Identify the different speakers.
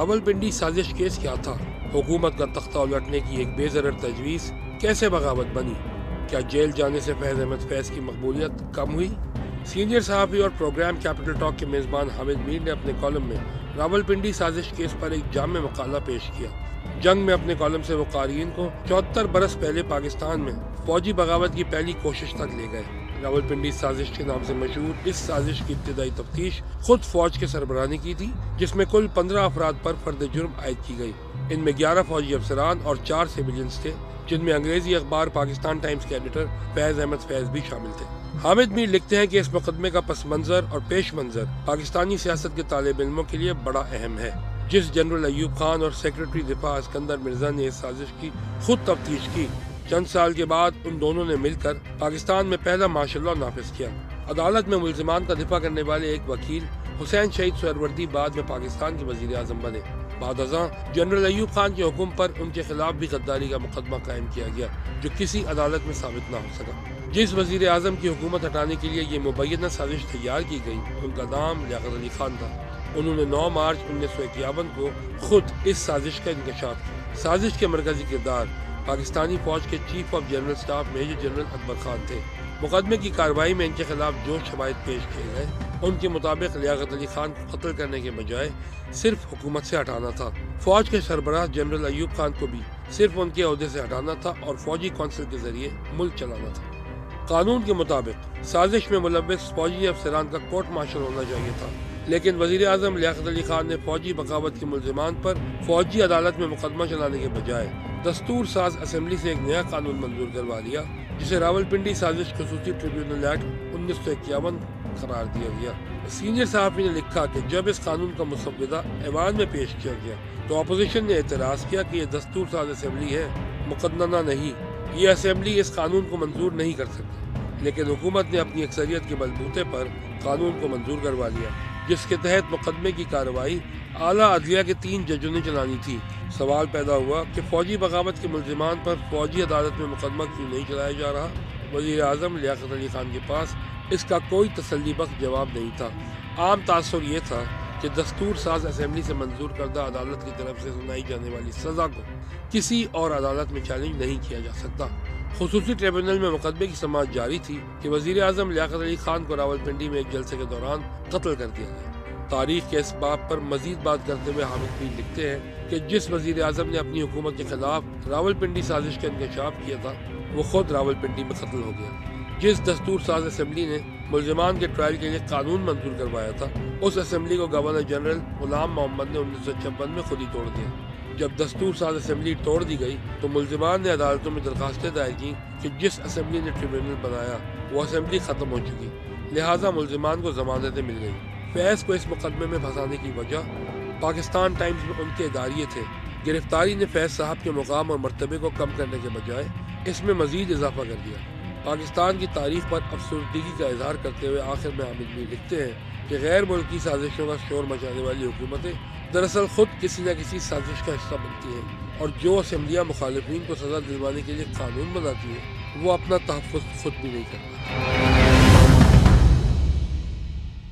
Speaker 1: راولپنڈی سازش کیس کیا تھا؟ حکومت کا تختہ الٹنے کی ایک بے ضرر تجویز کیسے بغاوت بنی؟ کیا جیل جانے سے فیض احمد فیض کی مقبولیت کم ہوئی؟ سینئر صحافی اور پروگرام کیپٹل ٹاک کے میزبان حامد میر نے اپنے کالم میں راولپنڈی سازش کیس پر ایک جامع مقالہ پیش کیا۔ جنگ میں اپنے کالم سے وہ قارئین کو 74 برس پہلے پاکستان میں فوجی بغاوت کی پہلی کوشش تک لے گئے۔ راولپنڈی سازش کے نام سے مشہور اس سازش کی ابتدائی تفتیش خود فوج کے سربراہ نے کی تھی، جس میں کل 15 افراد پر فرد جرم عائد کی گئی۔ ان میں 11 فوجی افسران اور 4 سویلینز تھے، جن میں انگریزی اخبار پاکستان ٹائمز کے ایڈیٹر فیض احمد فیض بھی شامل تھے۔ حامد میر لکھتے ہیں کہ اس مقدمے کا پس منظر اور پیش منظر پاکستانی سیاست کے طالب علموں کے لیے بڑا اہم ہے۔ جس جنرل ایوب خان اور سیکرٹری دفاع اسکندر مرزا نے اس سازش کی خود تفتیش کی، چند سال کے بعد ان دونوں نے مل کر پاکستان میں پہلا مارشل لاء نافذ کیا۔ عدالت میں ملزمان کا دفاع کرنے والے ایک وکیل حسین شہید سہروردی بعد میں پاکستان کے وزیر اعظم بنے۔ بعد ازاں جنرل ایوب خان کے حکم پر ان کے خلاف بھی غداری کا مقدمہ قائم کیا گیا، جو کسی عدالت میں ثابت نہ ہو سکا۔ جس وزیر اعظم کی حکومت ہٹانے کے لیے یہ مبینہ سازش تیار کی گئی، ان کا نام لیاقت علی خان تھا۔ انہوں نے 9 مارچ 1951 کو خود اس سازش کا انکشاف کیا۔ سازش کے مرکزی کردار پاکستانی فوج کے chief of general staff major general Akbar Khan تھے۔ مقدمے کی کارروائی میں ان کے خلاف جو شواہد پیش کیے گئے، ان کے مطابق لیاقت علی خان کو قتل کرنے کے بجائے صرف حکومت سے ہٹانا تھا۔ فوج کے سربراہ جنرل ایوب خان کو بھی صرف ان کے عہدے سے ہٹانا تھا اور فوجی کونسل کے ذریعے ملک چلانا تھا۔ قانون کے مطابق سازش میں ملوث فوجی افسران کا کورٹ مارشل ہونا چاہیے تھا، لیکن وزیر اعظم لیاقت علی خان نے فوجی بغاوت کے ملزمان پر فوجی عدالت میں مقدمہ چلانے کے بجائے دستور ساز اسمبلی سے ایک نیا قانون منظور کروا لیا، جسے راولپنڈی سازش خصوصی ٹریبیونل ایکٹ 1951 قرار دیا گیا۔ سینئر صحافی نے لکھا کہ جب اس قانون کا مسودہ ایوان میں پیش کیا گیا تو اپوزیشن نے اعتراض کیا کہ یہ دستور ساز اسمبلی ہے، مقننہ نہیں، یہ اسمبلی اس قانون کو منظور نہیں کر سکتی۔ لیکن حکومت نے اپنی اکثریت کے بلبوتے پر قانون کو منظور کروا لیا، جس کے تحت مقدمے کی کارروائی اعلیٰ عدلیہ کے 3 ججوں نے چلانی تھی۔ سوال پیدا ہوا کہ فوجی بغاوت کے ملزمان پر فوجی عدالت میں مقدمہ کیوں نہیں چلایا جا رہا؟ وزیر اعظم لیاقت علی خان کے پاس اس کا کوئی تسلی بخش جواب نہیں تھا۔ عام تاثر یہ تھا کہ دستور ساز اسمبلی سے منظور کردہ عدالت کی طرف سے سنائی جانے والی سزا کو کسی اور عدالت میں چیلنج نہیں کیا جا سکتا۔ خصوصی ٹریبیونل میں مقدمے کی سماعت جاری تھی کہ وزیر اعظم لیاقت علی خان کو راولپنڈی میں ایک جلسے کے دوران قتل کر دیا گیا۔ تاریخ کے اس باب پر مزید بات کرتے ہوئے حامد میر لکھتے ہیں کہ جس وزیر اعظم نے اپنی حکومت کے خلاف راولپنڈی سازش کا انکشاف کیا تھا، وہ خود راولپنڈی میں قتل ہو گیا۔ جس دستور ساز اسمبلی نے ملزمان کے ٹرائل کے لیے قانون منظور کروایا تھا، اس اسمبلی کو گورنر جنرل غلام محمد نے 1956 میں خود ہی توڑ دیا۔ جب دستور ساز اسمبلی توڑ دی گئی تو ملزمان نے عدالتوں میں درخواستیں دائر کی کہ جس اسمبلی نے ٹریبیونل بنایا وہ اسمبلی ختم ہو چکی، لہٰذا ملزمان کو ضمانتیں مل گئی۔ فیض کو اس مقدمے میں پھنسانے کی وجہ پاکستان ٹائمز میں ان کے اداریے تھے۔ گرفتاری نے فیض صاحب کے مقام اور مرتبے کو کم کرنے کے بجائے اس میں مزید اضافہ کر دیا۔ پاکستان کی تاریخ پر افسردگی کا اظہار کرتے ہوئے آخر میں حامد میر لکھتے ہیں کہ غیر ملکی سازشوں کا شور مچانے والی حکومتیں دراصل خود کسی نہ کسی سازش کا حصہ بنتی ہیں، اور جو اسمبلیاں مخالفین کو سزا دلوانے کے لیے قانون بناتی ہیں، وہ اپنا تحفظ خود بھی نہیں کرتا۔